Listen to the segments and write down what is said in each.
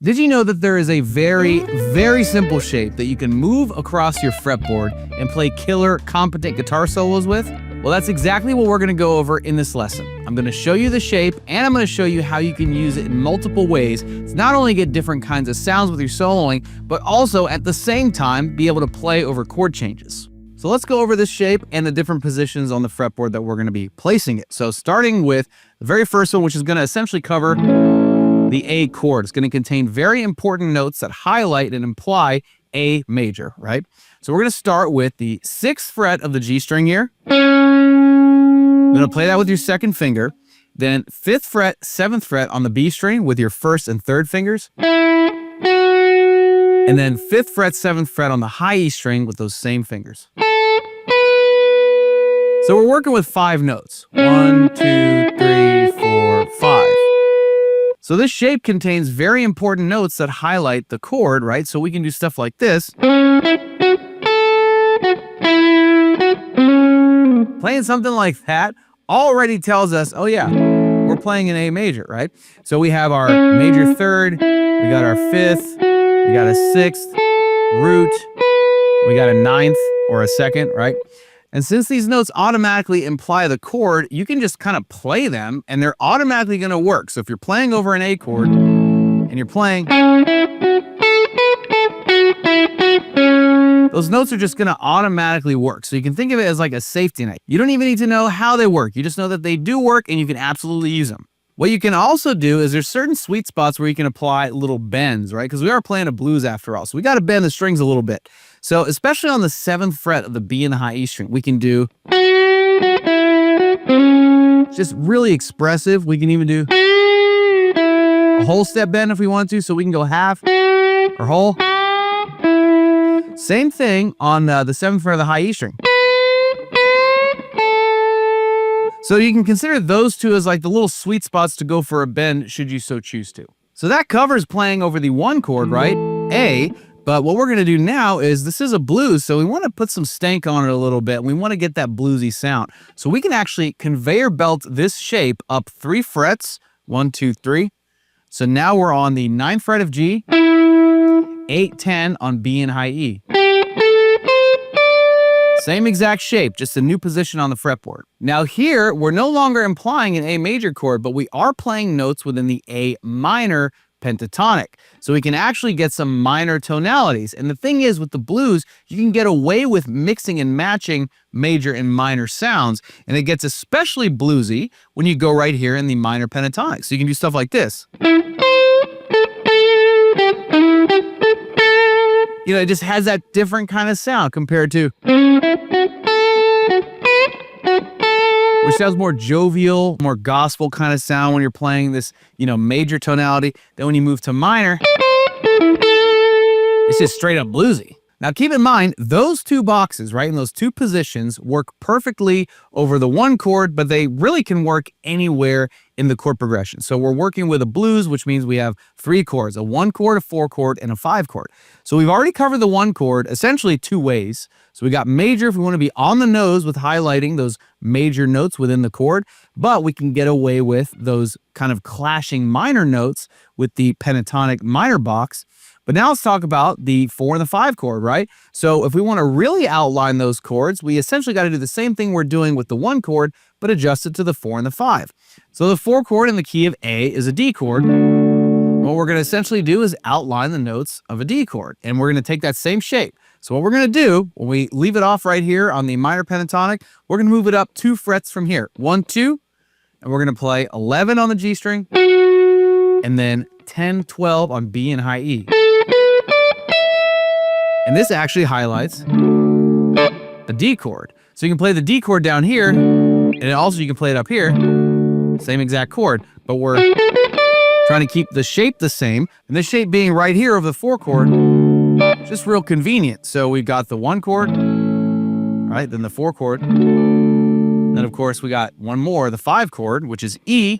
Did you know that there is a very, very simple shape that you can move across your fretboard and play killer, competent guitar solos with? Well, that's exactly what we're going to go over in this lesson. I'm going to show you the shape, and I'm going to show you how you can use it in multiple ways to not only get different kinds of sounds with your soloing, but also at the same time be able to play over chord changes. So let's go over this shape and the different positions on the fretboard that we're going to be placing it. So starting with the very first one, which is going to essentially cover the A chord. It's going to contain very important notes that highlight and imply A major, right? So we're going to start with the 6th fret of the G string here. I'm going to play that with your 2nd finger. Then 5th fret, 7th fret on the B string with your 1st and 3rd fingers. And then 5th fret, 7th fret on the high E string with those same fingers. So we're working with 5 notes. 1, 2, 3, 4, 5. So this shape contains very important notes that highlight the chord, right? So we can do stuff like this. Playing something like that already tells us, oh yeah, we're playing an A major, right? So we have our major 3rd, we got our 5th, we got a 6th, root, we got a 9th or a 2nd, right? And since these notes automatically imply the chord, you can just kind of play them and they're automatically going to work. So if you're playing over an A chord and you're playing, those notes are just going to automatically work. So you can think of it as like a safety net. You don't even need to know how they work. You just know that they do work and you can absolutely use them. What you can also do is there's certain sweet spots where you can apply little bends, right? Because we are playing a blues after all. So we got to bend the strings a little bit. So especially on the 7th fret of the B and the high E string, we can do just really expressive. We can even do a whole step bend if we want to. So we can go half or whole. Same thing on the 7th fret of the high E string. So you can consider those two as like the little sweet spots to go for a bend should you so choose to. So that covers playing over the 1 chord, right? A. But what we're going to do now is this is a blues, so we want to put some stank on it a little bit. We want to get that bluesy sound. So we can actually conveyor belt this shape up 3 frets. 1, 2, 3. So now we're on the 9th fret of G, 8, 10 on B and high E. Same exact shape, just a new position on the fretboard. Now here, we're no longer implying an A major chord, but we are playing notes within the A minor pentatonic. So we can actually get some minor tonalities. And the thing is, with the blues, you can get away with mixing and matching major and minor sounds. And it gets especially bluesy when you go right here in the minor pentatonic. So you can do stuff like this. You know, it just has that different kind of sound compared to, which sounds more jovial, more gospel kind of sound when you're playing this, you know, major tonality. Then when you move to minor, it's just straight up bluesy. Now keep in mind, those 2 boxes, right, in those 2 positions work perfectly over the 1 chord, but they really can work anywhere in the chord progression. So we're working with a blues, which means we have 3 chords, a 1 chord, a 4 chord, and a 5 chord. So we've already covered the 1 chord essentially 2 ways. So we got major if we want to be on the nose with highlighting those major notes within the chord, but we can get away with those kind of clashing minor notes with the pentatonic minor box. But now let's talk about the 4 and the 5 chord, right? So if we want to really outline those chords, we essentially got to do the same thing we're doing with the 1 chord, but adjust it to the 4 and the 5. So the 4 chord in the key of A is a D chord. What we're going to essentially do is outline the notes of a D chord, and we're going to take that same shape. So what we're going to do, when we leave it off right here on the minor pentatonic, we're going to move it up 2 frets from here. 1, 2, and we're going to play 11 on the G string, and then 10, 12 on B and high E. And this actually highlights the D chord. So you can play the D chord down here, and also you can play it up here, same exact chord, but we're trying to keep the shape the same, and the shape being right here of the 4 chord, just real convenient. So we've got the 1 chord, right, then the 4 chord, then of course we got one more, the 5 chord, which is E.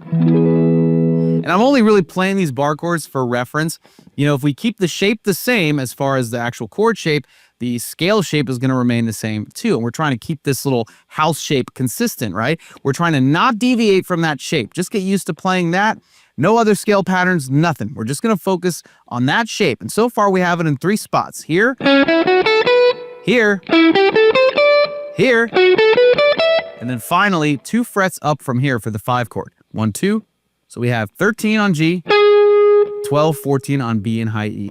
And I'm only really playing these bar chords for reference. You know, if we keep the shape the same as far as the actual chord shape, the scale shape is going to remain the same too. And we're trying to keep this little house shape consistent, right? We're trying to not deviate from that shape. Just get used to playing that. No other scale patterns, nothing. We're just going to focus on that shape. And so far we have it in 3 spots. Here, here, here, and then finally 2 frets up from here for the 5 chord. 1, 2. So we have 13 on G, 12, 14 on B and high E.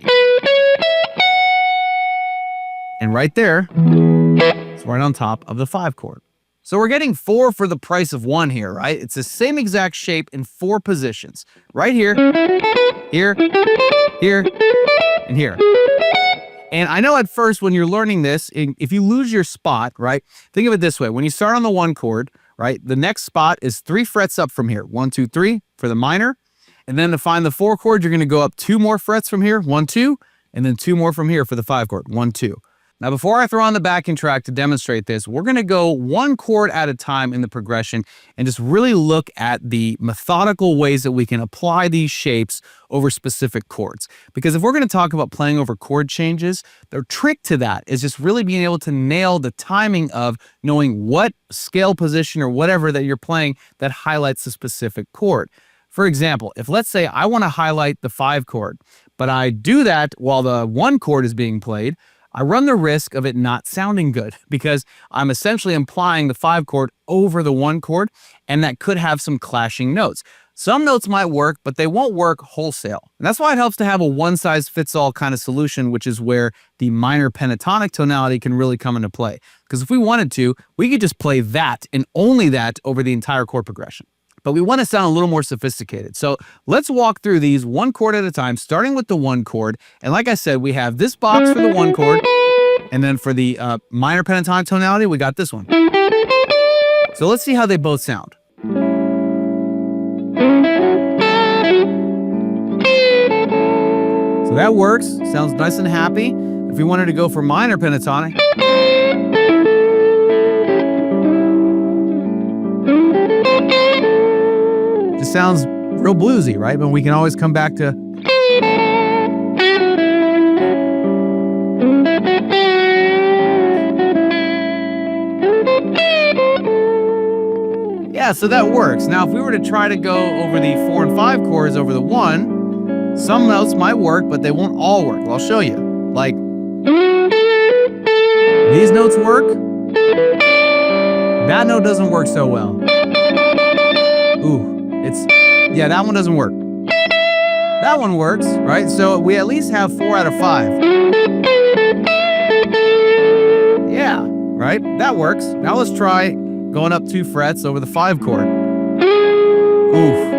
And right there, it's right on top of the 5 chord. So we're getting 4 for the price of 1 here, right? It's the same exact shape in 4 positions. Right here, here, here, and here. And I know at first when you're learning this, if you lose your spot, right? Think of it this way. When you start on the 1 chord, right? The next spot is 3 frets up from here. 1, 2, 3 for the minor. And then to find the 4 chord, you're going to go up 2 more frets from here. 1, 2. And then 2 more from here for the 5 chord. 1, 2. Now, before I throw on the backing track to demonstrate this, we're going to go 1 chord at a time in the progression and just really look at the methodical ways that we can apply these shapes over specific chords. Because if we're going to talk about playing over chord changes, the trick to that is just really being able to nail the timing of knowing what scale position or whatever that you're playing that highlights the specific chord. For example, if let's say I want to highlight the 5 chord, but I do that while the 1 chord is being played, I run the risk of it not sounding good because I'm essentially implying the 5 chord over the 1 chord, and that could have some clashing notes. Some notes might work, but they won't work wholesale. And that's why it helps to have a one-size-fits-all kind of solution, which is where the minor pentatonic tonality can really come into play. Because if we wanted to, we could just play that and only that over the entire chord progression. But we want to sound a little more sophisticated. So let's walk through these 1 chord at a time, starting with the 1 chord. And like I said, we have this box for the 1 chord. And then for the minor pentatonic tonality, we got this one. So let's see how they both sound. So that works. Sounds nice and happy. If we wanted to go for minor pentatonic, just sounds real bluesy, right? But we can always come back to. Yeah, so that works. Now, if we were to try to go over the 4 and 5 chords over the 1, some notes might work, but they won't all work. Well, I'll show you. Like, these notes work. That note doesn't work so well. Ooh. Yeah, that one doesn't work. That one works, right? So we at least have 4 out of 5. Yeah, right? That works. Now let's try going up 2 frets over the 5 chord. Oof.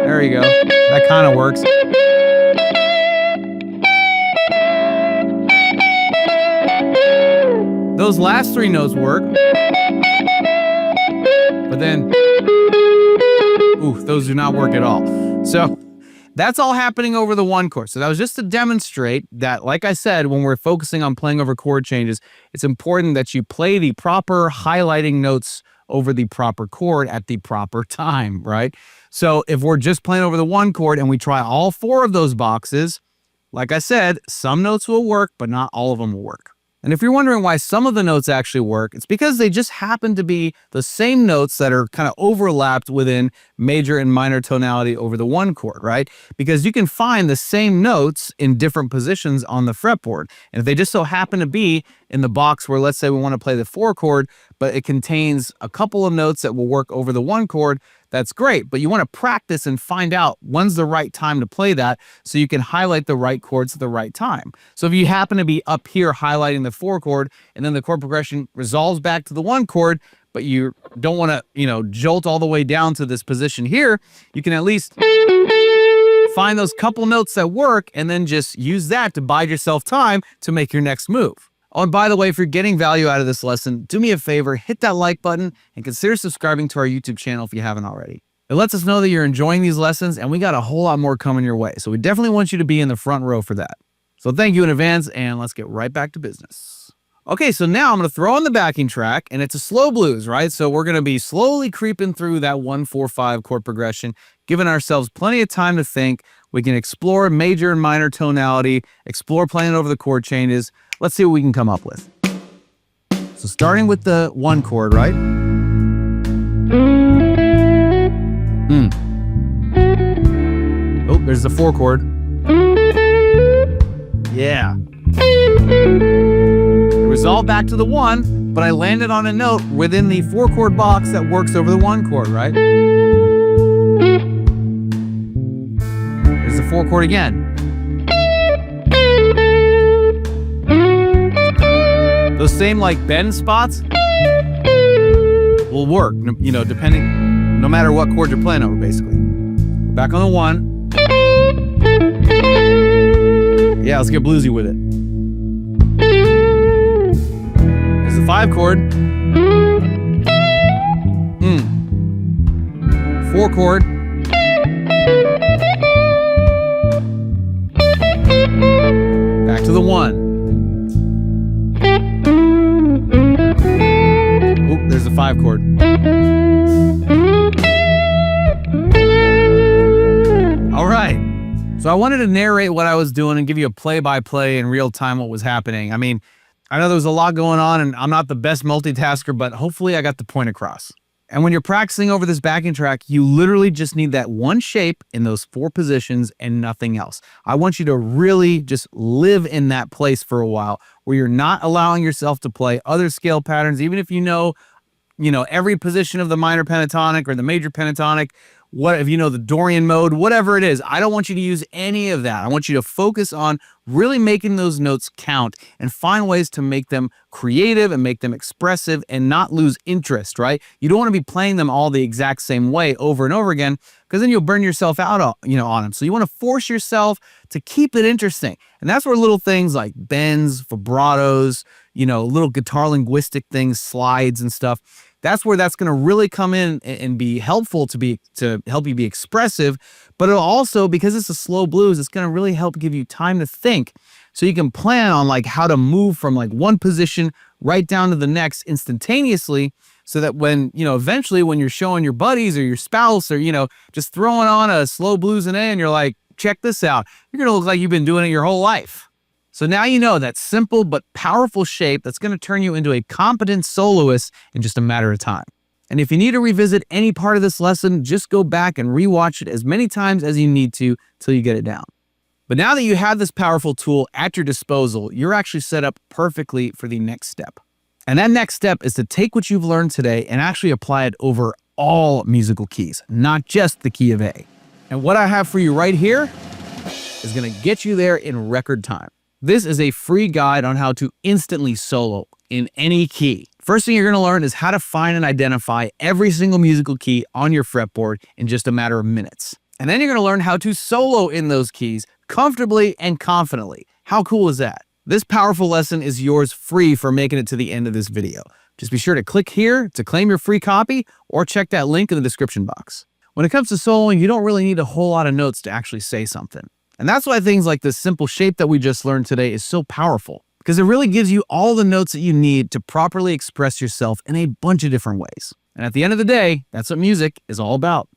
There you go. That kind of works. Those last 3 notes work. But then, those do not work at all. So that's all happening over the 1 chord. So that was just to demonstrate that, like I said, when we're focusing on playing over chord changes, it's important that you play the proper highlighting notes over the proper chord at the proper time, right? So if we're just playing over the 1 chord and we try all 4 of those boxes, like I said, some notes will work, but not all of them will work. And if you're wondering why some of the notes actually work, it's because they just happen to be the same notes that are kind of overlapped within major and minor tonality over the 1 chord, right? Because you can find the same notes in different positions on the fretboard. And if they just so happen to be in the box where, let's say we want to play the 4 chord, but it contains a couple of notes that will work over the 1 chord, that's great, but you want to practice and find out when's the right time to play that so you can highlight the right chords at the right time. So if you happen to be up here highlighting the 4 chord and then the chord progression resolves back to the 1 chord, but you don't want to, jolt all the way down to this position here, you can at least find those couple notes that work and then just use that to bide yourself time to make your next move. Oh, and by the way, if you're getting value out of this lesson, do me a favor, hit that like button and consider subscribing to our YouTube channel if you haven't already. It lets us know that you're enjoying these lessons, and we got a whole lot more coming your way. So we definitely want you to be in the front row for that. So thank you in advance, and let's get right back to business. Okay, so now I'm going to throw on the backing track, and it's a slow blues, right? So we're going to be slowly creeping through that 1-4-5 chord progression, giving ourselves plenty of time to think. We can explore major and minor tonality, explore playing over the chord changes. Let's see what we can come up with. So starting with the 1 chord, right? Oh, there's the 4 chord. Yeah. It resolved back to the 1, but I landed on a note within the 4 chord box that works over the 1 chord, right? There's the 4 chord again. Those same like bend spots will work, you know, depending, no matter what chord you're playing over, basically. Back on the 1. Yeah, let's get bluesy with it. There's the 5 chord. 4 chord. Back to the 1. Oop, there's the 5 chord. All right. So I wanted to narrate what I was doing and give you a play-by-play in real time what was happening. I mean, I know there was a lot going on and I'm not the best multitasker, but hopefully I got the point across. And when you're practicing over this backing track, you literally just need that one shape in those 4 positions and nothing else. I want you to really just live in that place for a while where you're not allowing yourself to play other scale patterns, even if you know every position of the minor pentatonic or the major pentatonic, what if you know the Dorian mode, whatever it is. I don't want you to use any of that. I want you to focus on really making those notes count and find ways to make them creative and make them expressive and not lose interest, right? You don't want to be playing them all the exact same way over and over again because then you'll burn yourself out on them. So you want to force yourself to keep it interesting. And that's where little things like bends, vibratos, little guitar linguistic things, slides and stuff, that's where that's going to really come in and be helpful to help you be expressive. But it'll also, because it's a slow blues, it's going to really help give you time to think. So you can plan on like how to move from like one position right down to the next instantaneously, so that when, eventually when you're showing your buddies or your spouse or, just throwing on a slow blues and A and you're like, check this out, you're going to look like you've been doing it your whole life. So now you know that simple but powerful shape that's going to turn you into a competent soloist in just a matter of time. And if you need to revisit any part of this lesson, just go back and rewatch it as many times as you need to till you get it down. But now that you have this powerful tool at your disposal, you're actually set up perfectly for the next step. And that next step is to take what you've learned today and actually apply it over all musical keys, not just the key of A. And what I have for you right here is going to get you there in record time. This is a free guide on how to instantly solo in any key. First thing you're going to learn is how to find and identify every single musical key on your fretboard in just a matter of minutes. And then you're going to learn how to solo in those keys comfortably and confidently. How cool is that? This powerful lesson is yours free for making it to the end of this video. Just be sure to click here to claim your free copy or check that link in the description box. When it comes to soloing, you don't really need a whole lot of notes to actually say something. And that's why things like this simple shape that we just learned today is so powerful, because it really gives you all the notes that you need to properly express yourself in a bunch of different ways. And at the end of the day, that's what music is all about.